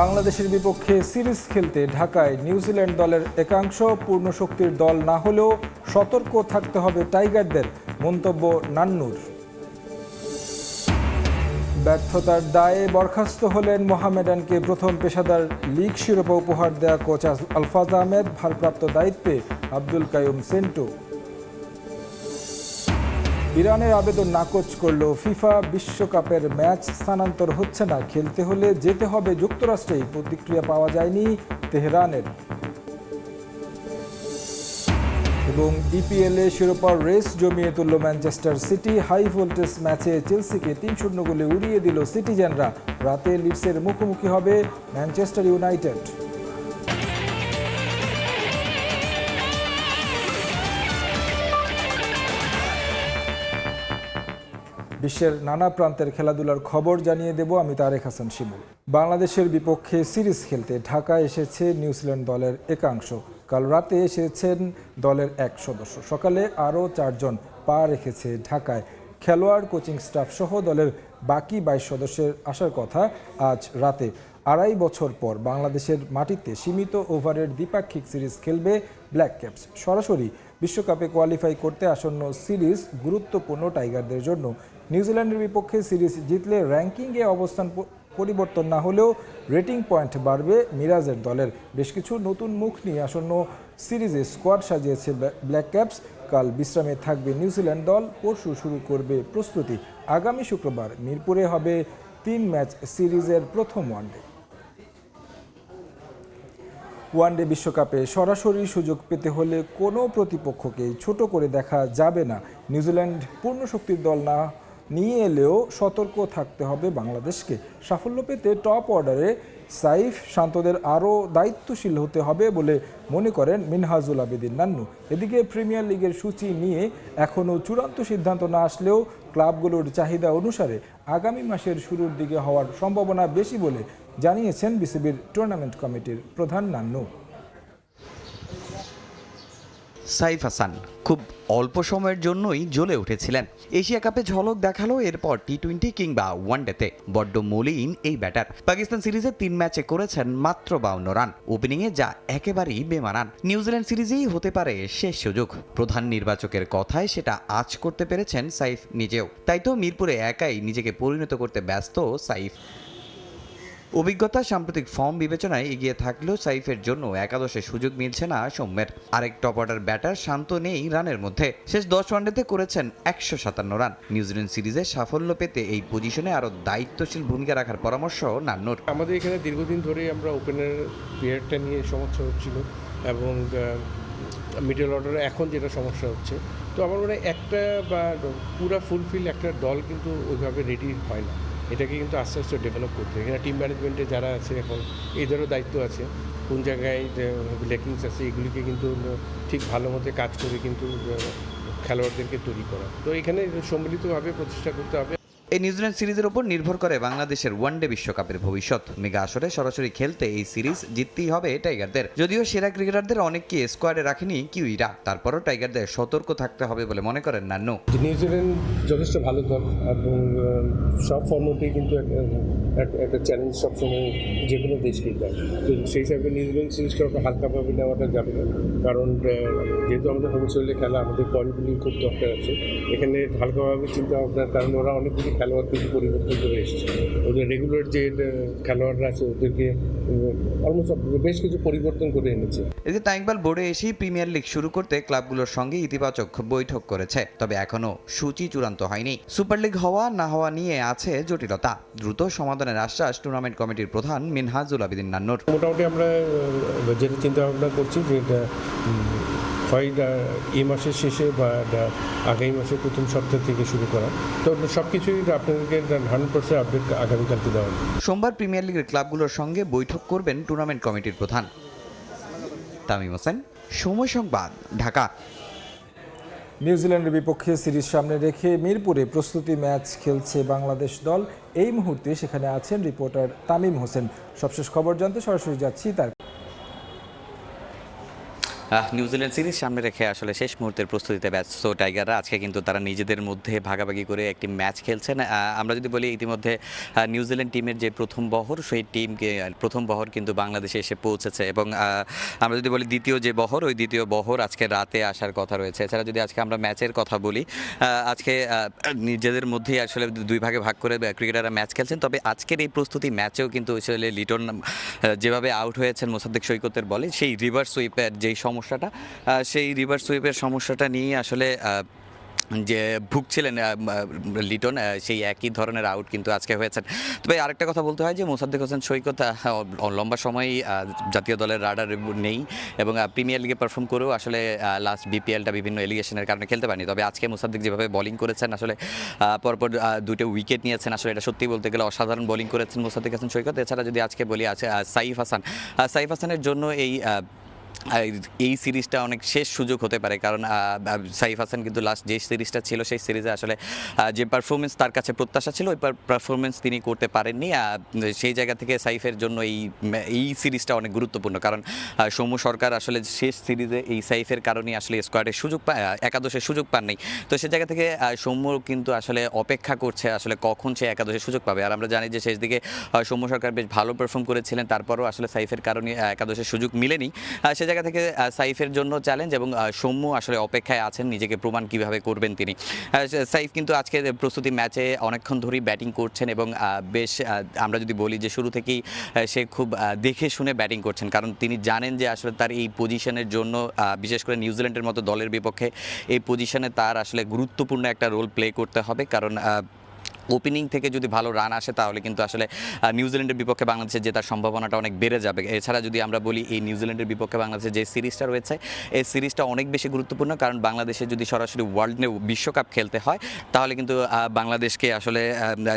বাংলাদেশের বিপক্ষে সিরিজ খেলতে ঢাকায় নিউজিল্যান্ড দলের একাংশ পূর্ণ শক্তির দল না হলেও সতর্ক থাকতে হবে টাইগারদের, মন্তব্য নান্নুর। ব্যর্থতার দায়ে বরখাস্ত হলেন মোহামেডানকে প্রথম পেশাদার লিগ শিরোপা উপহার দেয়া কোচ আলফাজ আহমেদ, ভারপ্রাপ্ত দায়িত্বে আব্দুল কাইয়ুম সেন্টু। ইরানের আবেদন নাকচ করল ফিফা, বিশ্বকাপের ম্যাচ স্থানান্তর হচ্ছে না, খেলতে হলে যেতে হবে যুক্তরাষ্ট্রেই, প্রতিক্রিয়া পাওয়া যায়নি তেহরানের। এবং ইপিএলে শিরোপার রেস জমিয়ে তুলল ম্যানচেস্টার সিটি, হাই ভোল্টেজ ম্যাচে চেলসিকে ৩-০ গোলে উড়িয়ে দিল সিটিজেনরা। রাতে লিডসের মুখোমুখি হবে ম্যানচেস্টার ইউনাইটেড। বিশ্বের নানা প্রান্তের খেলাধুলার খবর জানিয়ে দেব আমি তারেক হাসান শিমুল। বাংলাদেশের বিপক্ষে সিরিজ খেলতে ঢাকায় এসেছে নিউজিল্যান্ড দলের একাংশ। কাল রাতে এসেছেন দলের এক সদস্য, সকালে আরও 4 জন পা রেখেছে ঢাকায়। খেলোয়াড়, কোচিং স্টাফ সহ দলের বাকি 22 সদস্যের আসার কথা আজ রাতে। 2.5 বছর পর বাংলাদেশের মাটিতে সীমিত ওভারের দ্বিপাক্ষিক সিরিজ খেলবে ব্ল্যাক ক্যাপস। সরাসরি বিশ্বকাপে কোয়ালিফাই করতে আসন্ন সিরিজ গুরুত্বপূর্ণ টাইগারদের জন্য। নিউজিল্যান্ডের বিপক্ষে সিরিজ জিতলে র্যাঙ্কিংয়ে অবস্থান পরিবর্তন না হলেও রেটিং পয়েন্ট বাড়বে মিরাজের দলের। বেশ কিছু নতুন মুখ নিয়ে আসন্ন সিরিজে স্কোয়াড সাজিয়েছে ব্ল্যাক ক্যাপস। কাল বিশ্রামে থাকবে নিউজিল্যান্ড দল, পরশু শুরু করবে প্রস্তুতি। আগামী শুক্রবার মিরপুরে হবে 3 ম্যাচ সিরিজের প্রথম ওয়ানডে বিশ্বকাপে সরাসরি সুযোগ পেতে হলে কোনো প্রতিপক্ষকেই ছোট করে দেখা যাবে না। নিউজিল্যান্ড পূর্ণ শক্তির দল না নিয়ে এলেও সতর্ক থাকতে হবে বাংলাদেশকে। সাফল্য পেতে টপ অর্ডারে সাইফ, শান্তদের আরও দায়িত্বশীল হতে হবে বলে মনে করেন মিনহাজুল আবেদিন নান্নু। এদিকে প্রিমিয়ার লিগের সূচি নিয়ে এখনও চূড়ান্ত সিদ্ধান্ত না আসলেও ক্লাবগুলোর চাহিদা অনুসারে আগামী মাসের শুরুর দিকে হওয়ার সম্ভাবনা বেশি বলে জানিয়েছেন বিসিবির টুর্নামেন্ট কমিটির প্রধান নান্নু। সাইফ হাসান খুব অল্প সময়ের জন্যই জ্বলে উঠেছিলেন। এশিয়া কাপে ঝলক দেখালো, এরপর টি-20 কিংবা ওয়ানডেতে বড্ড মলিন এই ব্যাটার। পাকিস্তান সিরিজে 3 ম্যাচে করেছেন মাত্র 52 রান, ওপেনিংয়ে যা একেবারেই বেমানান। নিউজিল্যান্ড সিরিজেই হতে পারে শেষ সুযোগ। প্রধান নির্বাচকের কথায় সেটা আজ করতে পেরেছেন সাইফ নিজেও। তাই তো মিরপুরে একাই নিজেকে পরিণত করতে ব্যস্ত সাইফ। অভিজ্ঞতা, সাম্প্রতিক ফর্ম বিবেচনায় এগিয়ে থাকলেও সাইফের জন্য একাদশে সুযোগ মিলছে না সৌম্যের। আরেক টপ অর্ডার ব্যাটার শান্ত নেই রানের মধ্যে। শেষ 10 ওয়ানডেতে করেছেন 157 রান। নিউজিল্যান্ড সিরিজে সাফল্য পেতে এই পজিশনে আরও দায়িত্বশীল ভূমিকা রাখার পরামর্শ নান্নুর। আমাদের এখানে দীর্ঘদিন ধরেই আমরা ওপেনার প্লেয়ারটা নিয়ে সমস্যা হচ্ছিল এবং মিডল অর্ডারে এখন যেটা সমস্যা হচ্ছে, তো আমার মনে হয় একটা বা পুরা ফুলফিল একটা দল কিন্তু ওইভাবে রেডি হয় না। এটাকে কিন্তু আস্তে আস্তে ডেভেলপ করতে হয়। এখানে টিম ম্যানেজমেন্টে যারা আছে এখন এদেরও দায়িত্ব আছে, কোন জায়গায় লেকিংস আছে এগুলিকে কিন্তু ঠিক ভালো মতো কাজ করে কিন্তু খেলোয়াড়দেরকে তৈরি করা। তো এখানে সম্মিলিতভাবে প্রচেষ্টা করতে হবে। এই নিউজিল্যান্ড সিরিজের ওপর নির্ভর করে বাংলাদেশের ওয়ানডে বিশ্বকাপের ভবিষ্যৎ। মেগা আসরে সরাসরি খেলতে এই সিরিজ জিততেই হবে টাইগারদের। যদিও সেরা ক্রিকেটারদের অনেককে স্কোয়াডে রাখেনি কিউইরা, তারপরও টাইগারদের সতর্ক থাকতে হবে বলে মনে করেন নান্নু। নিউজিল্যান্ড যথেষ্ট ভালো দল এবং সব ফর্মেটেই কিন্তু একটা চ্যালেঞ্জ সবসময় যে কোনো দেশকেই দেয়। তো সেই হিসাবে নিউজিল্যান্ড সিরিজটা হালকাভাবে নেওয়াটা যাবে না, কারণ যেহেতু আমাদের হোম সোইলে খেলা, আমাদের পয়েন্টগুলি খুব দরকার আছে। এখানে হালকাভাবে চিন্তা ভাবনার কারণ ওরা অনেকগুলি খেলোয়াড় কিন্তু পরিবর্তন করে এসেছে। ওদের রেগুলার যে খেলোয়াড়রা আছে ওদেরকে অলমোস্ট বেশ কিছু পরিবর্তন করে এনেছে। এতে টাইংবাল বোর্ডে এসেই প্রিমিয়ার লিগ শুরু করতে ক্লাবগুলোর সঙ্গে ইতিবাচক বৈঠক করেছে, তবে এখনও সূচি চূড়ান্ত হয়নি। সুপার লিগ হওয়া না হওয়া নিয়ে আছে জটিলতা। দ্রুত সমাধানের আশ্বাস টুর্নামেন্ট কমিটির প্রধান মিনহাজুল আবেদিন নান্নুর। মোটামুটি আমরা যেটা চিন্তা ভাবনা করছি যে এটা হয় এই মাসের শেষে বা আগামী মাসের প্রথম সপ্তাহ থেকে শুরু করা। তো সব কিছুই আপনাদেরকে 100% আপডেট আগামীকালকে দেওয়া হবে। সোমবার প্রিমিয়ার লিগের ক্লাবগুলোর সঙ্গে বৈঠক করবেন টুর্নামেন্ট কমিটির প্রধান। তামিম হোসেন, সময় সংবাদ, ঢাকা। নিউজিল্যান্ডের বিপক্ষে সিরিজ সামনে রেখে মিরপুরে প্রস্তুতি ম্যাচ খেলছে বাংলাদেশ দল। এই মুহূর্তে সেখানে আছেন রিপোর্টার তামিম হোসেন। সবশেষ খবর জানতে সরাসরি যাচ্ছি তার। নিউজিল্যান্ড সিরিজ সামনে রেখে আসলে শেষ মুহূর্তের প্রস্তুতিতে ব্যস্ত টাইগাররা। আজকে কিন্তু তারা নিজেদের মধ্যে ভাগাভাগি করে একটি ম্যাচ খেলছেন। আমরা যদি বলি ইতিমধ্যে নিউজিল্যান্ড টিমের যে প্রথম বহর, সেই টিমকে প্রথম বহর কিন্তু বাংলাদেশে এসে পৌঁছেছে এবং আমরা যদি বলি দ্বিতীয় যে বহর, ওই দ্বিতীয় বহর আজকে রাতে আসার কথা রয়েছে। এছাড়া যদি আজকে আমরা ম্যাচের কথা বলি, আজকে নিজেদের মধ্যেই আসলে দুই ভাগে ভাগ করে ক্রিকেটাররা ম্যাচ খেলছেন। তবে আজকের এই প্রস্তুতি ম্যাচেও কিন্তু আসলে লিটন যেভাবে আউট হয়েছেন মোসাদ্দেক সৈকতের বলে, সেই রিভার্স সুইপের যেই সমস্যাটা, সেই রিভার্স সুইপের সমস্যাটা নিয়ে আসলে যে ভুগছিলেন লিটন, সেই একই ধরনের আউট কিন্তু আজকে হয়েছেন। তবে আরেকটা কথা বলতে হয় যে মোসাদ্দেক হোসেন সৈকত লম্বা সময় জাতীয় দলের রাডারে নেই এবং প্রিমিয়ার লিগে পারফর্ম করেও আসলে লাস্ট বিপিএলটা বিভিন্ন এলিগেশনের কারণে খেলতে পারেনি। তবে আজকে মোসাদ্দেক যেভাবে বোলিং করেছেন, আসলে পরপর দুটো উইকেট নিয়েছেন, আসলে এটা সত্যি বলতে গেলে অসাধারণ বোলিং করেছেন মোসাদ্দেক হোসেন সৈকত। এছাড়া যদি আজকে বলি আছে সাইফ হাসানের জন্য এই সিরিজটা অনেক শেষ সুযোগ হতে পারে, কারণ সাইফ হাসান কিন্তু লাস্ট যে সিরিজটা ছিল, সেই সিরিজে আসলে যে পারফরমেন্স তার কাছে প্রত্যাশা ছিল, ওই পারফরমেন্স তিনি করতে পারেননি। সেই জায়গা থেকে সাইফের জন্য এই সিরিজটা অনেক গুরুত্বপূর্ণ, কারণ সৌম্য সরকার আসলে শেষ সিরিজে এই সাইফের কারণেই আসলে স্কোয়াডের সুযোগ একাদশের সুযোগ পাননি। তো সে জায়গা থেকে সৌম্য কিন্তু আসলে অপেক্ষা করছে আসলে কখন সে একাদশের সুযোগ পাবে। আর আমরা জানি যে শেষ দিকে সৌম্য সরকার বেশ ভালো পারফর্ম করেছিলেন, তারপরও আসলে সাইফের কারণে একাদশের সুযোগ মিলেনি। সে জায়গা থেকে সাইফের জন্য চ্যালেঞ্জ এবং সৌম্য আসলে অপেক্ষায় আছেন নিজেকে প্রমাণ কিভাবে করবেন তিনি। সাইফ কিন্তু আজকে প্রস্তুতি ম্যাচে অনেকক্ষণ ধরেই ব্যাটিং করছেন এবং বেশ আমরা যদি বলি যে শুরু থেকেই সে খুব দেখে শুনে ব্যাটিং করছেন, কারণ তিনি জানেন যে আসলে তার এই পজিশনের জন্য, বিশেষ করে নিউজিল্যান্ডের মতো দলের বিপক্ষে এই পজিশনে তার আসলে গুরুত্বপূর্ণ একটা রোল প্লে করতে হবে, কারণ ওপেনিং থেকে যদি ভালো রান আসে তাহলে কিন্তু আসলে নিউজিল্যান্ডের বিপক্ষে বাংলাদেশের জেতার সম্ভাবনাটা অনেক বেড়ে যাবে। এছাড়া যদি আমরা বলি এই নিউজিল্যান্ডের বিপক্ষে বাংলাদেশের যে সিরিজটা রয়েছে, এই সিরিজটা অনেক বেশি গুরুত্বপূর্ণ, কারণ বাংলাদেশে যদি সরাসরি বিশ্বকাপ খেলতে হয় তাহলে কিন্তু বাংলাদেশকে আসলে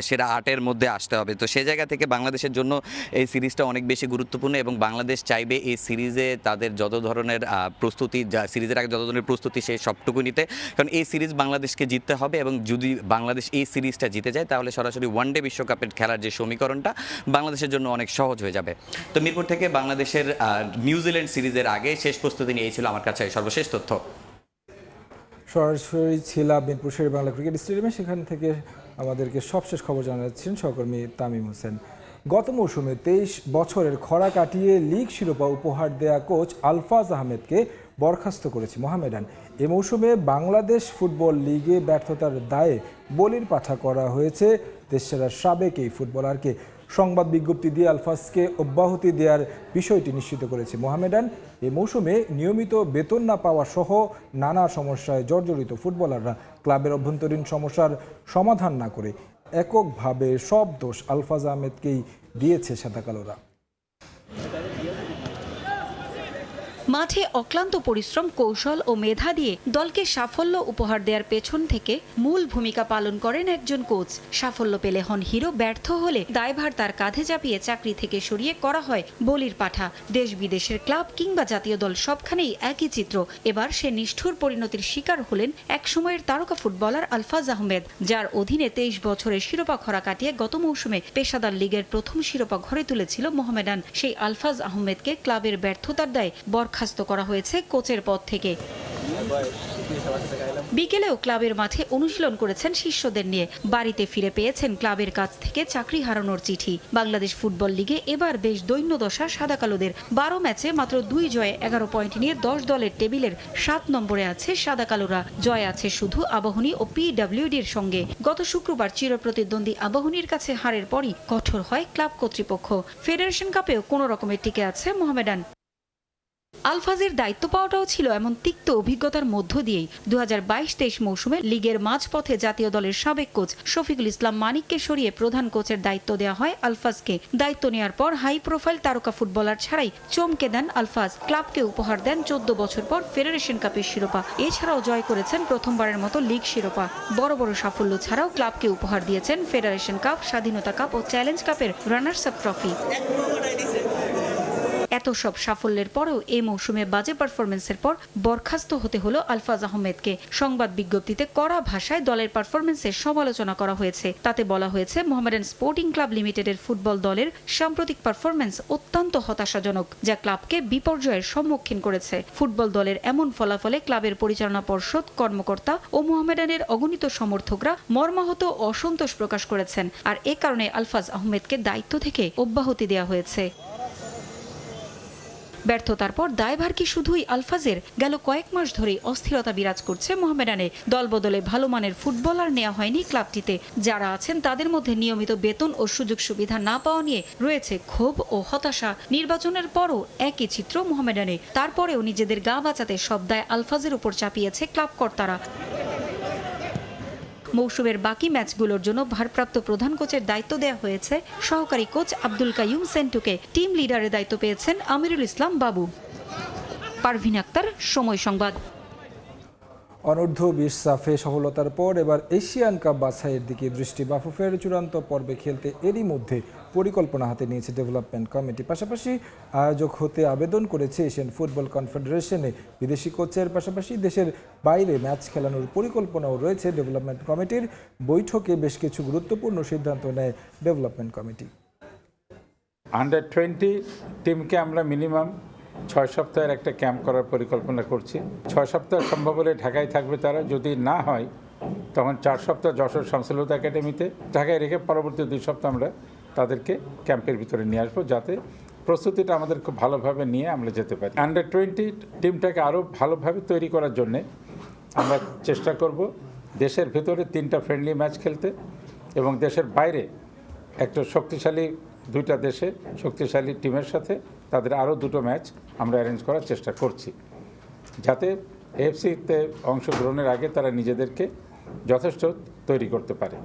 সেরা 8-এর মধ্যে আসতে হবে। তো সেই জায়গা থেকে বাংলাদেশের জন্য এই সিরিজটা অনেক বেশি গুরুত্বপূর্ণ এবং বাংলাদেশ চাইবে এই সিরিজে তাদের যত ধরনের প্রস্তুতি, সিরিজের আগে যত ধরনের প্রস্তুতি, সেই সবটুকু নিতে, কারণ এই সিরিজ বাংলাদেশকে জিততে হবে এবং যদি বাংলাদেশ এই সিরিজটা জিতে যায় তাহলে সরাসরি ওয়ানডে বিশ্বকাপের খেলার যে সমীকরণটা বাংলাদেশের জন্য অনেক সহজ হয়ে যাবে। তো মিরপুর থেকে বাংলাদেশের নিউজিল্যান্ড সিরিজের আগে শেষ প্রস্তুতি নিয়ে ছিল আমার কাছে সর্বশেষ তথ্য। সরাসরি ছিলাম মিরপুর শের বাংলা ক্রিকেট স্টেডিয়ামে, সেখান থেকে আমাদেরকে সবশেষ খবর জানাচ্ছেন সহকর্মী তামিম হোসেন। গত মৌসুমে 23 বছরের খরা কাটিয়ে লিগ শিরোপা উপহার দেয়া কোচ আলফাজ আহমেদকে বরখাস্ত করেছে মোহামেডান। এ মৌসুমে বাংলাদেশ ফুটবল লিগে ব্যর্থতার দায়ে বলির পাঠা করা হয়েছে দেশসেরা সাবেক এই ফুটবলারকে। সংবাদ বিজ্ঞপ্তি দিয়ে আলফাজকে অব্যাহতি দেওয়ার বিষয়টি নিশ্চিত করেছে মোহামেডান। এ মৌসুমে নিয়মিত বেতন না পাওয়া সহ নানা সমস্যায় জর্জরিত ফুটবলাররা ক্লাবের অভ্যন্তরীণ সমস্যার সমাধান না করে এককভাবে সব দোষ আলফাজ আহমেদকেই দিয়েছে সাদাকালোরা। মাঠে অক্লান্ত পরিশ্রম, কৌশল ও মেধা দিয়ে দলকে সাফল্য উপহার দেওয়ার পেছন থেকে মূল ভূমিকা পালন করেন একজন কোচ। সাফল্য পেলে হন হিরো, ব্যর্থ হলে দায়ভার তার কাঁধে চাপিয়ে চাকরি থেকে সরিয়ে করা হয় বলির পাঠা। দেশ বিদেশের ক্লাব কিংবা জাতীয় দল সবখানেই একই চিত্র। এবার সে নিষ্ঠুর পরিণতির শিকার হলেন একসময়ের তারকা ফুটবলার আলফাজ আহমেদ, যার অধীনে 23 বছরের শিরোপা খরা কাটিয়ে গত মৌসুমে পেশাদার লিগের প্রথম শিরোপা ঘরে তুলেছিল মোহামেডান। সেই আলফাজ আহমেদকে ক্লাবের ব্যর্থতার দায়ে বরখাস্ত করা হয়েছে কোচের পদ থেকে। বিকেলেও ক্লাবের মাঠে অনুশীলন করেছেন শিষ্যদের নিয়ে। বাড়িতে ফিরে পেয়েছেন ক্লাবের কাছ থেকে চাকরি হারানোর চিঠি। বাংলাদেশ ফুটবল লিগে এবার বেশ দৈন্যদশা সাদা কালোদের। 12 ম্যাচে মাত্র 2 জয়ে 11 পয়েন্ট নিয়ে 10 দলের টেবিলের 7 নম্বরে আছে সাদা কালোরা। জয় আছে শুধু আবাহনী ও পিডব্লিউডির সঙ্গে। গত শুক্রবার চিরপ্রতিদ্বন্দ্বী আবাহনীর কাছে হারের পরই কঠোর হয় ক্লাব কর্তৃপক্ষ। ফেডারেশন কাপেও কোনো রকমের টিকে আছে মোহামেডান। আলফাজের দায়িত্ব পাওয়াটাও ছিল এমন তিক্ত অভিজ্ঞতার মধ্য দিয়েই 2022-23 মৌসুমে লিগের মাঝপথে জাতীয় দলের সাবেক কোচ শফিকুল ইসলাম মানিককে সরিয়ে প্রধান কোচের দায়িত্ব দেওয়া হয় আলফাজকে। দায়িত্ব নেওয়ার পর হাই প্রোফাইল তারকা ফুটবলার ছাড়াই চমকে দেন আলফাজ। ক্লাবকে উপহার দেন 14 বছর পর ফেডারেশন কাপের শিরোপা। এছাড়াও জয় করেছেন প্রথমবারের মতো লিগ শিরোপা। বড় বড় সাফল্য ছাড়াও ক্লাবকে উপহার দিয়েছেন ফেডারেশন কাপ, স্বাধীনতা কাপ ও চ্যালেঞ্জ কাপের রানার্স আপ ট্রফি। এত এত সব সাফল্যের পরেও এই মৌসুমে বাজে পারফরমেন্সের পর বরখাস্ত হতে হলো আলফাজ আহমেদকে। সংবাদ বিজ্ঞপ্তিতে কড়া ভাষায় দলের পারফরমেন্সের সমালোচনা করা হয়েছে। তাতে বলা হয়েছে, মোহামেডান স্পোর্টিং ক্লাব লিমিটেডের ফুটবল দলের সাম্প্রতিক পারফরমেন্স অত্যন্ত হতাশাজনক, যা ক্লাবকে বিপর্যয়ের সম্মুখীন করেছে। ফুটবল দলের এমন ফলাফলে ক্লাবের পরিচালনা পর্ষদ, কর্মকর্তা ও মোহামেডানের অগণিত সমর্থকরা মর্মাহত ও অসন্তোষ প্রকাশ করেছেন। আর এ কারণে আলফাজ আহমেদকে দায়িত্ব থেকে অব্যাহতি দেওয়া হয়েছে। ব্যর্থতার পর দায়ভার কি শুধুই আলফাজের? গেল কয়েক মাস ধরেই অস্থিরতা বিরাজ করছে মোহামেডানে। দলবদলে ভালো মানের ফুটবলার নেওয়া হয়নি ক্লাবটিতে। যারা আছেন তাদের মধ্যে নিয়মিত বেতন ও সুযোগ সুবিধা না পাওয়া নিয়ে রয়েছে ক্ষোভ ও হতাশা। নির্বাচনের পরও একই চিত্র মোহামেডানে। তারপরেও নিজেদের গা বাঁচাতে সব দায় আলফাজের উপর চাপিয়েছে ক্লাব কর্তারা। মৌসুমের বাকি ম্যাচগুলোর জন্য ভারপ্রাপ্ত প্রধান কোচের দায়িত্ব দেওয়া হয়েছে সহকারী কোচ আব্দুল কাইয়ুম সেন্টুকে। টিম লিডারের দায়িত্ব পেয়েছেন আমিরুল ইসলাম বাবু। পারভিন আক্তার, সময় সংবাদ। অনূর্ধ্ব-20 সাফে সফলতার পর এবার এশিয়ান কাপ বাছাইয়ের দিকে দৃষ্টি। বাফুফের চূড়ান্ত পর্বে খেলতে এরই মধ্যে পরিকল্পনা হাতে নিয়েছে ডেভেলপমেন্ট কমিটি। পাশাপাশি আয়োজক হতে আবেদন করেছে এশিয়ান ফুটবল কনফেডারেশনে। বিদেশি কোচের পাশাপাশি দেশের বাইরে ম্যাচ খেলানোর পরিকল্পনাও রয়েছে ডেভেলপমেন্ট কমিটির। বৈঠকে বেশ কিছু গুরুত্বপূর্ণ সিদ্ধান্ত নেয় ডেভেলপমেন্ট কমিটি। আন্ডার-20 টিমকে আমরা মিনিমাম 6 সপ্তাহের একটা ক্যাম্প করার পরিকল্পনা করছি। 6 সপ্তাহ সম্ভব হলে ঢাকায় থাকবে তারা। যদি না হয় তখন 4 সপ্তাহ যশোর শামসুল একাডেমিতে ঢাকায় রেখে পরবর্তী 2 সপ্তাহ আমরা তাদেরকে ক্যাম্পের ভিতরে নিয়ে আসবো, যাতে প্রস্তুতিটা আমাদের খুব ভালোভাবে নিয়ে আমরা যেতে পারি। আন্ডার-20 টিমটাকে আরও ভালোভাবে তৈরি করার জন্যে আমরা চেষ্টা করব দেশের ভিতরে 3টা ফ্রেন্ডলি ম্যাচ খেলতে এবং দেশের বাইরে একটা শক্তিশালী 2টা দেশে শক্তিশালী টিমের সাথে তাদের আরও 2টো ম্যাচ আমরা অ্যারেঞ্জ করার চেষ্টা করছি, যাতে এএফসিতে অংশগ্রহণের আগে তারা নিজেদেরকে যথেষ্ট তৈরি করতে পারে।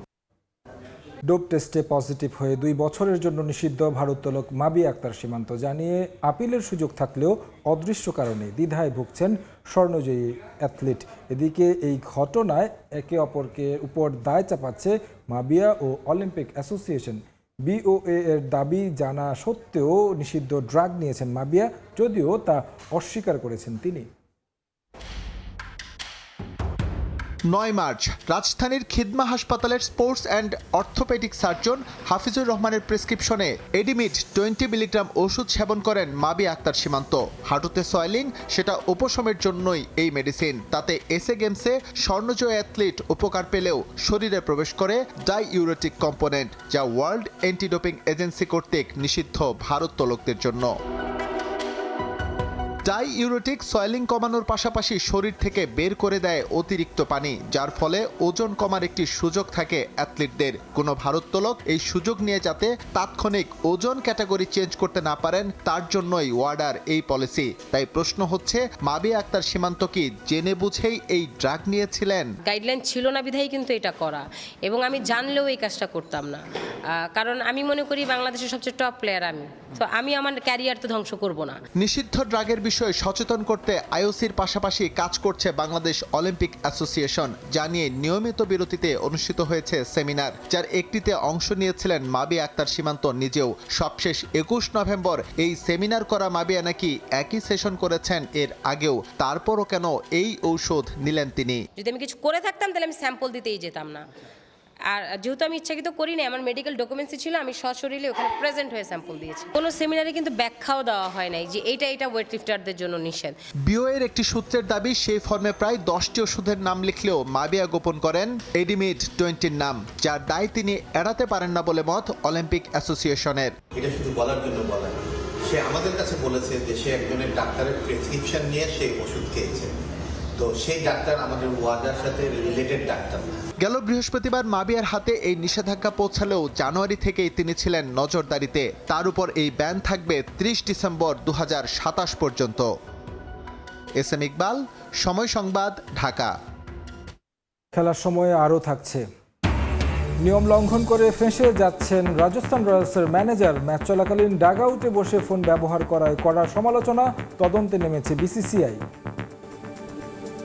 ডোপ টেস্টে পজিটিভ হয়ে 2 বছরের জন্য নিষিদ্ধ ভারোত্তোলক মাবিয়া আক্তার সীমান্ত জানিয়ে আপিলের সুযোগ থাকলেও অদৃশ্য কারণে দ্বিধায় ভুগছেন স্বর্ণজয়ী অ্যাথলিট। এদিকে এই ঘটনায় একে অপরকে উপর দায় চাপাচ্ছে মাবিয়া ও অলিম্পিক অ্যাসোসিয়েশন। বিওএ এর দাবি জানা সত্ত্বেও নিষিদ্ধ ড্রাগ নিয়েছেন মাবিয়া, যদিও তা অস্বীকার করেছেন তিনি। 9 মার্চ রাজধানীর খিদমা হাসপাতালের sports and orthopaedic surgeon Hafizur রহমানের প্রেসক্রিপশনে এডিমিড 20 মিলিগ্রাম ওষুধ সেবন করেন মাবিয়া আক্তার সীমান্ত। হাঁটুতে সয়েলিং, সেটা উপশমের জন্যই এই মেডিসিন। তাতে এসএ গেমসে স্বর্ণজয়ী অ্যাথলিট উপকার পেলেও শরীরে প্রবেশ করে ডাইইউরেটিক কম্পোনেন্ট, যা ওয়ার্ল্ড অ্যান্টি ডোপিং এজেন্সি কর্তৃক নিষিদ্ধ ভারোত্তোলকদের জন্য। ডাইইউরেটিক সয়েলিং কমানোর পাশাপাশি শরীর থেকে বের করে দেয় অতিরিক্ত পানি, যার ফলে ওজন কমার একটি সুযোগ থাকে অ্যাথলিটদের। কোনো ভারোত্তোলক এই সুযোগ নিয়ে যাতে তাৎক্ষণিক ওজন ক্যাটাগরি চেঞ্জ করতে না পারেন, তার জন্যই ওয়ার্ডার এই পলিসি। তাই প্রশ্ন হচ্ছে, মাবিয়া আক্তার সীমান্ত কি জেনে বুঝেই এই ড্রাগ নিয়েছিলেন? গাইডলাইন ছিল না বিধায় কিন্তু এটা করা, এবং আমি জানলেও এই কাজটা করতাম না। কারণ আমি মনে করি বাংলাদেশের সবচেয়ে টপ প্লেয়ার আমি আমার ক্যারিয়ার তো ধ্বংস করব না। নিষিদ্ধ ড্রাগের বিষয়ে সচেতন করতে আইওসির পাশাপাশি কাজ করছে বাংলাদেশ অলিম্পিক অ্যাসোসিয়েশন। জানিয়ে নিয়মিত বিরতিতে অনুষ্ঠিত হয়েছে সেমিনার, যার একটিতে অংশ নিয়েছিলেন মাবিয়া আক্তার সীমান্ত নিজেও। সবশেষ 21 নভেম্বর এই সেমিনার করা মাবিয়া নাকি একই সেশন করেছেন এর আগেও। তারপরও কেন এই ঔষধ নিলেন তিনি? যদি আমি কিছু করে থাকতাম তাহলে আমি স্যাম্পল দিতেই যেতাম না। আর যেহেতু আমি ইচ্ছাকৃত করিনি, আমার মেডিকেল ডকুমেন্টসই ছিল, আমি সশরীরে ওখানে প্রেজেন্ট হয়ে স্যাম্পল দিয়েছি। কোনো সেমিনারে কিন্তু ব্যাখ্যাও দেওয়া হয় নাই যে এটা ওয়েট লিফটারদের জন্য নিষেধ। বিওএর একটি সূত্রের দাবি, সেই ফর্মে প্রায় 10টি ওষুধের নাম লিখলেও মাবিয়া গোপন করেন এডিমিড 20-র নাম, যার দায় তিনি এড়াতে পারেন না বলে মত অলিম্পিক অ্যাসোসিয়েশনের। এটা শুধু বলার জন্য বলা, সে আমাদের কাছে বলেছে যে সে একজনের ডাক্তারের প্রেসক্রিপশন নিয়ে সে ওষুধ খেয়েছে, তো সেই ডাক্তার আমাদের ওয়ার্ডার সাথে রিলেটেড ডাক্তার। গেল বৃহস্পতিবার মাবিয়ার হাতে এই নিষেধাজ্ঞা পৌঁছালেও জানুয়ারি থেকেই তিনি ছিলেন নজরদারিতে। তার উপর এই ব্যান থাকবে 30 ডিসেম্বর 2027 পর্যন্ত। এসএম ইকবাল, সময় সংবাদ, ঢাকা। খেলার সময় আরও থাকছে। নিয়ম লঙ্ঘন করে ফেঁসে যাচ্ছেন রাজস্থান রয়্যালসের ম্যানেজার। ম্যাচ চলাকালীন ডাগ আউটে বসে ফোন ব্যবহার করায় কড়া সমালোচনা, তদন্তে নেমেছে বিসিসিআই।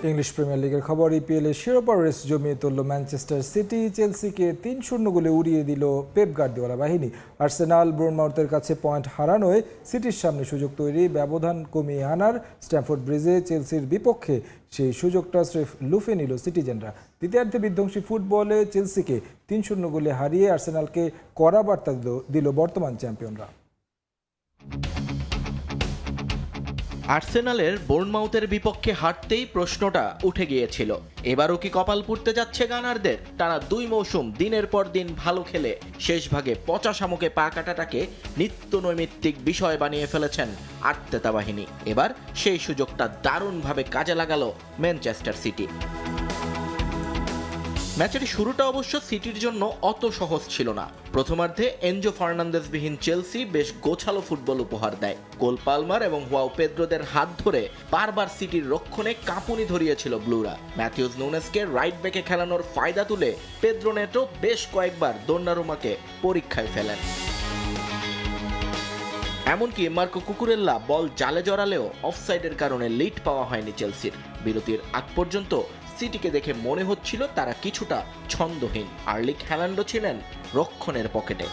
ইংলিশ প্রিমিয়ার লিগের খবর, ইপিএল এর শিরোপা রেস জমিয়ে তুলল ম্যানচেস্টার সিটি। চেলসিকে 3-0 গোলে উড়িয়ে দিল পেপ গার্দিওলা বাহিনী। আর্সেনাল বোর্নমাউথের কাছে পয়েন্ট হারানোয় সিটির সামনে সুযোগ তৈরি, ব্যবধান কমিয়ে আনার স্ট্যামফোর্ড ব্রিজে চেলসির বিপক্ষে সেই সুযোগটা স্রেফ লুফে নিল সিটিজেনরা। দ্বিতীয়ার্ধে বিধ্বংসী ফুটবলে চেলসিকে 3-0 গোলে হারিয়ে আর্সেনালকে কড়া বার্তা দিল বর্তমান চ্যাম্পিয়নরা। আর্সেনালের বোর্নমাউথের বিপক্ষে হারতেই প্রশ্নটা উঠে গিয়েছিল, এবারও কি কপাল পুড়তে যাচ্ছে গানারদের? টানা 2 মৌসুম দিনের পর দিন ভালো খেলে শেষ ভাগে পচা শামুকে পা কাটাটাকে নিত্য নৈমিত্তিক বিষয় বানিয়ে ফেলেছেন আর্তেতা বাহিনী। এবার সেই সুযোগটা দারুণভাবে কাজে লাগালো ম্যানচেস্টার সিটি। ম্যাচের শুরুটা অবশ্য সিটির জন্য অত সহজ ছিল না। প্রথমার্ধে এনজো ফার্নান্দেজ বিহীন চেলসি বেশ গোছালো ফুটবল উপহার দেয়। কোল পালমার এবং হুয়াও পেদ্রোদের হাত ধরে বারবার সিটির রক্ষণে কাঁপুনি ধরিয়েছিল ব্লুরা। ম্যাথিউস নুনেসকে রাইট ব্যাকে খেলানোর ফায়দা তুলে পেদ্রো নেটো বেশ কয়েকবার দোন্নারুমাকে পরীক্ষায় ফেলেন। এমনকি মার্কো কুকুরেল্লা বল জালে জড়ালেও অফসাইডের কারণে লিড পাওয়া হয়নি চেলসির। বিরতির আগ পর্যন্ত সিটিকে দেখে মনে হচ্ছিল তারা কিছুটা ছন্দহীন। আর্লিং হ্যালান্ডও ছিলেন রক্ষণের পকেটে।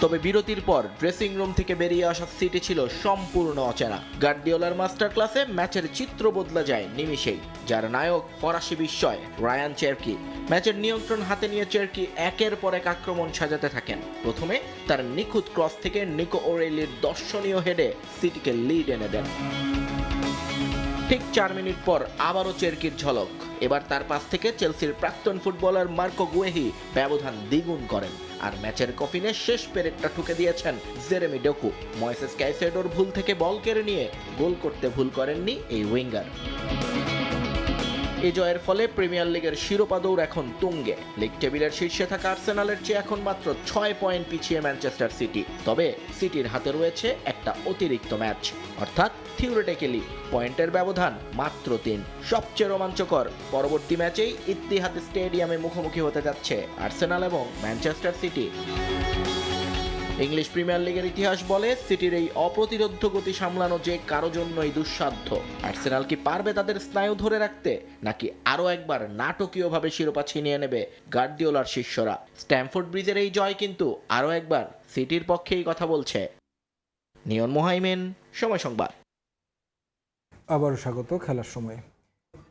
তবে বিরতির পর ড্রেসিং রুম থেকে বেরিয়ে আসা সিটি ছিল সম্পূর্ণ অচেনা। গার্দিওলার মাস্টার ক্লাসে ম্যাচের চিত্র বদলা যায় নিমিষেই। যার নায়ক ফরাসি বিস্ময় রায়ান চেরকি। ম্যাচের নিয়ন্ত্রণ হাতে নিয়ে চেরকি একের পর এক আক্রমণ সাজাতে থাকেন। প্রথমে তার নিখুঁত ক্রস থেকে নিকো ওরেলির দর্শনীয় হেডে সিটিকে লিড এনে দেন। ঠিক 4 মিনিট পর আবারও চেরকির ঝলক। এবার তার পাশ থেকে চেলসির প্রাক্তন ফুটবলার মার্কো গুয়েহি ব্যবধান দ্বিগুণ করেন। আর ম্যাচের কফিনে শেষ পেরেকটা ঠুকে দিয়েছেন জেরেমি ডোকু। ময়েসেস কাইসেডোর ভুল থেকে বল কেড়ে নিয়ে গোল করতে ভুল করেননি এই উইঙ্গার। এই জয়ের ফলে প্রিমিয়ার লিগের শিরোপা দৌড় এখন তুঙ্গে। লিগ টেবিলের শীর্ষে থাকা আর্সেনালের চেয়ে এখন মাত্র 6 পয়েন্ট পিছিয়ে ম্যানচেস্টার সিটি। তবে সিটির হাতে রয়েছে একটা অতিরিক্ত ম্যাচ, অর্থাৎ থিওরিটিক্যালি পয়েন্টের ব্যবধান মাত্র 3। সবচেয়ে রোমাঞ্চকর, পরবর্তী ম্যাচেই ইত্তিহাদ স্টেডিয়ামে মুখোমুখি হতে যাচ্ছে আর্সেনাল এবং ম্যানচেস্টার সিটি। ইংলিশ প্রিমিয়ার লিগের ইতিহাস বলে সিটির এই অপ্রতিরোধ্য গতি সামলানো যে কারো জন্যই দুঃসাধ্য। আর্সেনাল কি পারবে তাদের স্নায়ু ধরে রাখতে, নাকি আরও একবার নাটকীয়ভাবে শিরোপা ছিনিয়ে নেবে গার্দিওলার শিষ্যরা? স্ট্যামফোর্ড ব্রিজের এই জয় কিন্তু আরও একবার সিটির পক্ষেই কথা বলছে। নিয়ন মোহাইমেন, সময় সংবাদ। আবারও স্বাগত খেলার সময়।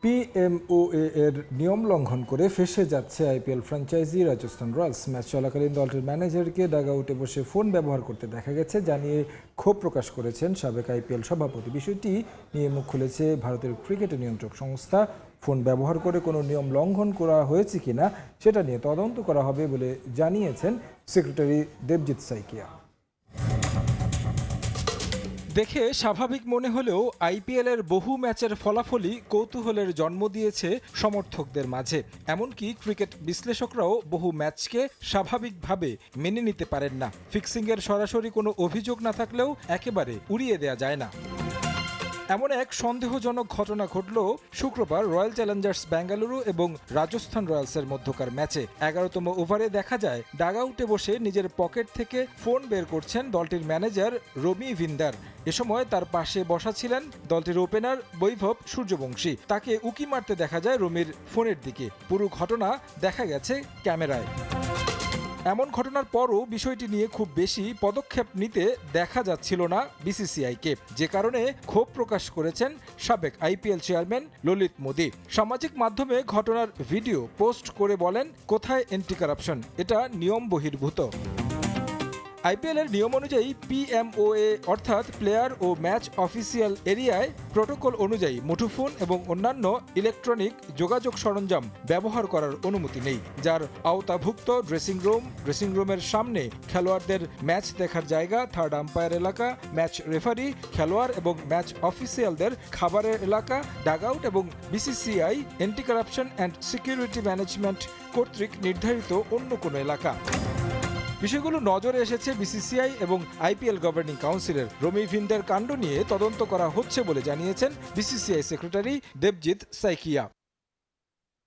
পিএমওএ এর নিয়ম লঙ্ঘন করে ফেঁসে যাচ্ছে IPL franchise Rajasthan Royals. Match চলাকালীন দলটির ম্যানেজারকে ডাগআউটে বসে ফোন ব্যবহার করতে দেখা গেছে, জানিয়ে ক্ষোভ প্রকাশ করেছেন সাবেক আইপিএল সভাপতি। বিষয়টি নিয়ে মুখ খুলেছে ভারতের ক্রিকেট নিয়ন্ত্রক সংস্থা। ফোন ব্যবহার করে কোনো নিয়ম লঙ্ঘন করা হয়েছে কিনা সেটা নিয়ে তদন্ত করা হবে বলে জানিয়েছেন সেক্রেটারি দেবজিৎ সাইকিয়া। দেখে স্বাভাবিক মনে হলেও আইপিএলের বহু ম্যাচের ফলাফলই কৌতূহলের জন্ম দিয়েছে সমর্থকদের মাঝে। এমনকি ক্রিকেট বিশ্লেষকরাও বহু ম্যাচকে স্বাভাবিকভাবে মেনে নিতে পারেন না। ফিক্সিংয়ের সরাসরি কোনো অভিযোগ না থাকলেও একেবারে উড়িয়ে দেয়া যায় না। এমন এক সন্দেহজনক ঘটনা ঘটল শুক্রবার রয়্যাল চ্যালেঞ্জার্স বেঙ্গালুরু এবং রাজস্থান রয়্যালসের মধ্যকার ম্যাচে। 11তম ওভারে দেখা যায় ডাগআউটে বসে নিজের পকেট থেকে ফোন বের করছেন দলটির ম্যানেজার রমি ভিন্দার। এ সময় তার পাশে বসা ছিলেন দলটির ওপেনার বৈভব সূর্যবংশী। তাকে উকি মারতে দেখা যায় রমির ফোনের দিকে। পুরো ঘটনা দেখা গেছে ক্যামেরায়। এমন ঘটনার পরও বিষয়টি নিয়ে খুব বেশি পদক্ষেপ নিতে দেখা যাচ্ছিল না বিসিসিআইকে, যে কারণে ক্ষোভ প্রকাশ করেছেন সাবেক আইপিএল চেয়ারম্যান ললিত মোদি। সামাজিক মাধ্যমে ঘটনার ভিডিও পোস্ট করে বলেন, কোথায় এন্টি কারাপশন, এটা নিয়ম বহির্ভূত। আইপিএলের নিয়ম অনুযায়ী পিএমওএ অর্থাৎ প্লেয়ার ও ম্যাচ অফিসিয়াল এরিয়ায় প্রোটোকল অনুযায়ী মুঠোফোন এবং অন্যান্য ইলেকট্রনিক যোগাযোগ সরঞ্জাম ব্যবহার করার অনুমতি নেই, যার আওতাভুক্ত ড্রেসিং রুমের সামনে, খেলোয়াড়দের ম্যাচ দেখার জায়গা, থার্ড আম্পায়ার এলাকা, ম্যাচ রেফারি, খেলোয়াড় এবং ম্যাচ অফিসিয়ালদের খাবারের এলাকা, ডাগআউট এবং BCCI anti corruption and security management কর্তৃক নির্ধারিত অন্য কোনো এলাকা। বিষয়গুলো নজরে এসেছে বিসিসিআই এবং আইপিএল গভর্নিং কাউন্সিলের। রমি ভিন্দার কাণ্ড নিয়ে তদন্ত করা হচ্ছে বলে জানিয়েছেন বিসিসিআই সেক্রেটারি দেবজিৎ সাইকিয়া।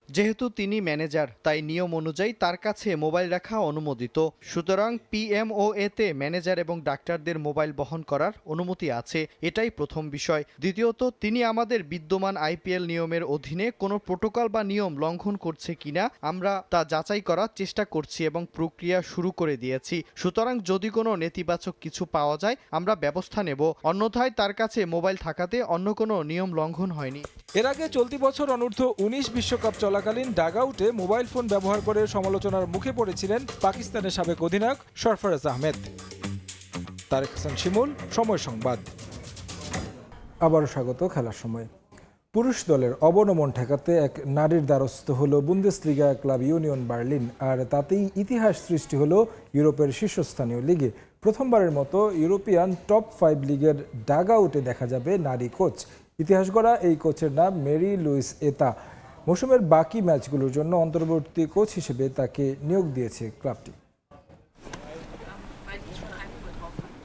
যেহেতু তিনি ম্যানেজার, তাই নিয়ম অনুযায়ী তার কাছে মোবাইল রাখা অনুমোদিত। সুতরাং পিএমওএতে ম্যানেজার এবং ডাক্তারদের মোবাইল বহন করার অনুমতি আছে, এটাই প্রথম বিষয়। দ্বিতীয়ত, তিনি আমাদের বিদ্যমান আইপিএল নিয়মের অধীনে কোনো প্রোটোকল বা নিয়ম লঙ্ঘন করছে কিনা আমরা তা যাচাই করার চেষ্টা করছি এবং প্রক্রিয়া শুরু করে দিয়েছি। সুতরাং যদি কোনো নেতিবাচক কিছু পাওয়া যায় আমরা ব্যবস্থা নেব, অন্যথায় তার কাছে মোবাইল থাকাতে অন্য কোনো নিয়ম লঙ্ঘন হয়নি। এর আগে চলতি বছর অনূর্ধ্ব-19 বিশ্বকাপ চলাকালীন ডাগআউটে মোবাইল ফোন ব্যবহার করে সমালোচনার মুখে পড়েছিলেন পাকিস্তানের সাবেক অধিনায়ক সরফরাজ আহমেদ। তারেক হাসান শিমুল, সময় সংবাদ। আবারও স্বাগত খেলার সময়। পুরুষ দলের অবনমন ঠেকাতে এক নারীর দ্বারস্থ হলো বুন্দেসলিগা ক্লাব ইউনিয়ন বার্লিন, আর তাতেই ইতিহাস সৃষ্টি হলো ইউরোপের শীর্ষস্থানীয় লিগে। প্রথমবারের মতো ইউরোপিয়ান টপ 5 লিগের ডাগআউটে দেখা যাবে নারী কোচ। ইতিহাস গড়া এই কোচের নাম মেরি লুইস এতা। মৌসুমের বাকি ম্যাচগুলোর জন্য অন্তর্বর্তী কোচ হিসেবে তাকে নিয়োগ দিয়েছে ক্লাবটি।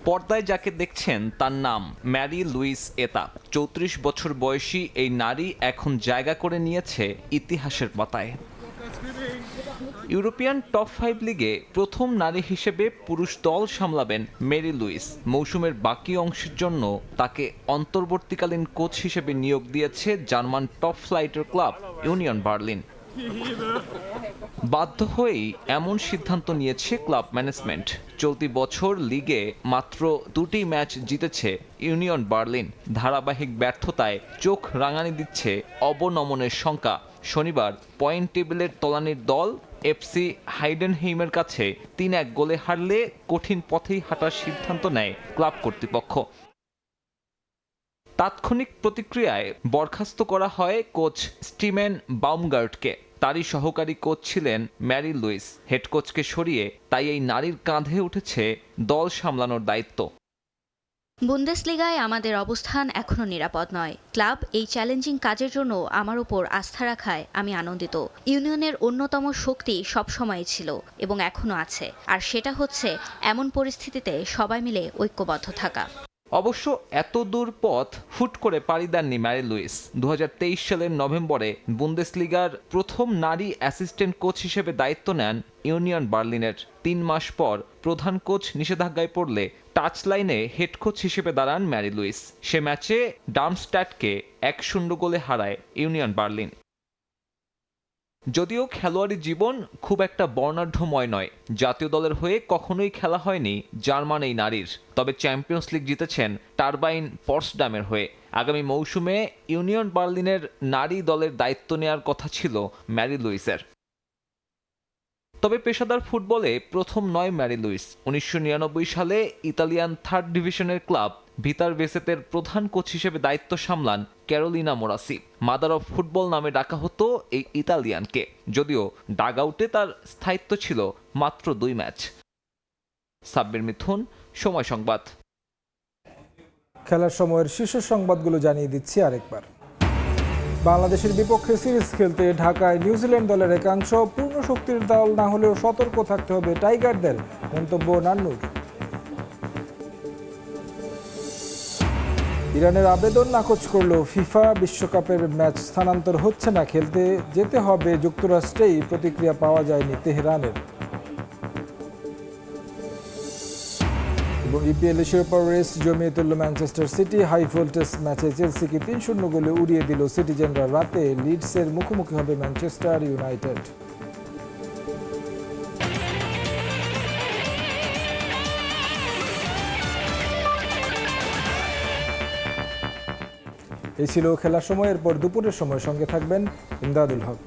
পর্দায় যাকে দেখছেন তার নাম ম্যারি লুইস এতা। 34 বছর বয়সী এই নারী এখন জায়গা করে নিয়েছে ইতিহাসের পাতায়। ইউরোপিয়ান টপ 5 লিগে প্রথম নারী হিসেবে পুরুষ দল সামলাবেন মেরি লুইস। মৌসুমের বাকি অংশের জন্য তাকে অন্তর্বর্তীকালীন কোচ হিসেবে নিয়োগ দিয়েছে জার্মান টপ ফ্লাইটের ক্লাব ইউনিয়ন বার্লিন। বাধ্য হয়েই এমন সিদ্ধান্ত নিয়েছে ক্লাব ম্যানেজমেন্ট। চলতি বছর লিগে মাত্র 2টি ম্যাচ জিতেছে ইউনিয়ন বার্লিন। ধারাবাহিক ব্যর্থতায় চোখ রাঙানি দিচ্ছে অবনমনের শঙ্কা। শনিবার পয়েন্ট টেবিলের তলানির দল এফসি হাইডেনহেইমের কাছে 3-1 গোলে হারলে কঠিন পথেই হাঁটার সিদ্ধান্ত নেয় ক্লাব কর্তৃপক্ষ। তাৎক্ষণিক প্রতিক্রিয়ায় বরখাস্ত করা হয় কোচ স্টিমেন বাউমগার্টকে। তারই সহকারী কোচ ছিলেন ম্যারি লুইস। হেড কোচকে সরিয়ে তাই এই নারীর কাঁধে উঠেছে দল সামলানোর দায়িত্ব। বুন্দেসলিগায় আমাদের অবস্থান এখনো নিরাপদ নয়। ক্লাব এই চ্যালেঞ্জিং কাজের জন্য আমার উপর আস্থা রাখায় আমি আনন্দিত। ইউনিয়নের অন্যতম শক্তি সবসময় ছিল এবং এখনো আছে, আর সেটা হচ্ছে এমন পরিস্থিতিতে সবাই মিলে ঐক্যবদ্ধ থাকা। অবশ্য এত দূর পথ হুট করে পাড়ি দেননি ম্যারি লুইস। 2023 সালের নভেম্বরে বুন্দেসলিগার প্রথম নারী অ্যাসিস্ট্যান্ট কোচ হিসেবে দায়িত্ব নেন ইউনিয়ন বার্লিনের। 3 মাস পর প্রধান কোচ নিষেধাজ্ঞায় পড়লে টাচ লাইনে হেড কোচ হিসেবে দাঁড়ান ম্যারি লুইস। সে ম্যাচে ডার্মস্ট্যাডকে 1-0 গোলে হারায় ইউনিয়ন বার্লিন। যদিও খেলোয়াড়ি জীবন খুব একটা বর্ণাঢ্যময় নয়, জাতীয় দলের হয়ে কখনোই খেলা হয়নি জার্মান এই নারীর। তবে চ্যাম্পিয়ন্স লিগ জিতেছেন টারবাইন পটসডামের হয়ে। আগামী মৌসুমে ইউনিয়ন বার্লিনের নারী দলের দায়িত্ব নেওয়ার কথা ছিল ম্যারি লুইসের। তবে পেশাদার ফুটবলে প্রথম নয় ম্যারি লুইস। 1999 সালে ইতালিয়ান 3rd ডিভিশনের ক্লাব ভিতার ভেসেতের প্রধান কোচ হিসেবে দায়িত্ব সামলান ক্যারোলিনা মোরাসি। মাদার অফ ফুটবল নামে ডাকা হতো এই ইতালিয়ানকে, যদিও ডাগআউটে তার স্থায়িত্ব ছিল মাত্র 2 ম্যাচ। সাব্বির মিথুন, সময় সংবাদ। খেলার সময়ের শীর্ষ সংবাদগুলো জানিয়ে দিচ্ছি আরেকবার। বাংলাদেশের বিপক্ষে সিরিজ খেলতে ঢাকায় নিউজিল্যান্ড দলের একাংশ। পূর্ণ শক্তির দল না হলেও সতর্ক থাকতে হবে টাইগারদের, মন্তব্য নান্নুর। ইরানের আবেদন নাকচ করল ফিফা। বিশ্বকাপের ম্যাচ স্থানান্তর হচ্ছে না, খেলতে যেতে হবে যুক্তরাষ্ট্রেই। প্রতিক্রিয়া পাওয়া যায়নি তেহরানের। এবং ইপিএল শিরোপা রেস জমিয়ে তুলল ম্যানচেস্টার সিটি। হাই ভোল্টেজ ম্যাচে চেলসিকে 3-0 গোলে উড়িয়ে দিল সিটিজেনরা। রাতে লিডসের মুখোমুখি হবে ম্যানচেস্টার ইউনাইটেড। এই ছিল খেলার সময়। এরপর দুপুরের সময় সঙ্গে থাকবেন ইমদাদুল হক।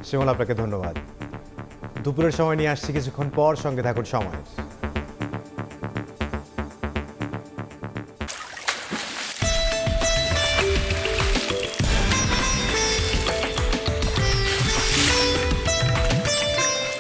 শিমুল, আপনাকে ধন্যবাদ। দুপুরের সময় নিয়ে আসছি কিছুক্ষণ পর, সঙ্গে থাকুন সময়।